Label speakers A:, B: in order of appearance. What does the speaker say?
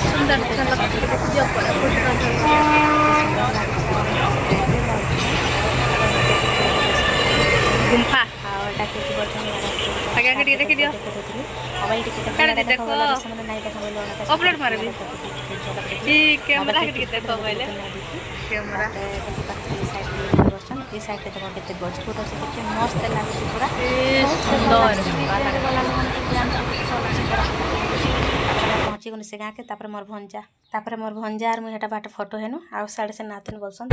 A: सुंदर गुम्फा आगे आगे देखी दियो देखो अपलोड मारबी ई कैमरा के देखो पहले कैमरा
B: ये साइड देखो केते गछपुट अछि देखि मस्त लागुछि पूरा
A: सुंदर
B: पहुँची गनी से गाँ के तापर मोर भंजा आर मुझे बाट फोटो हेनु आ साड़े से नाथन बोलसन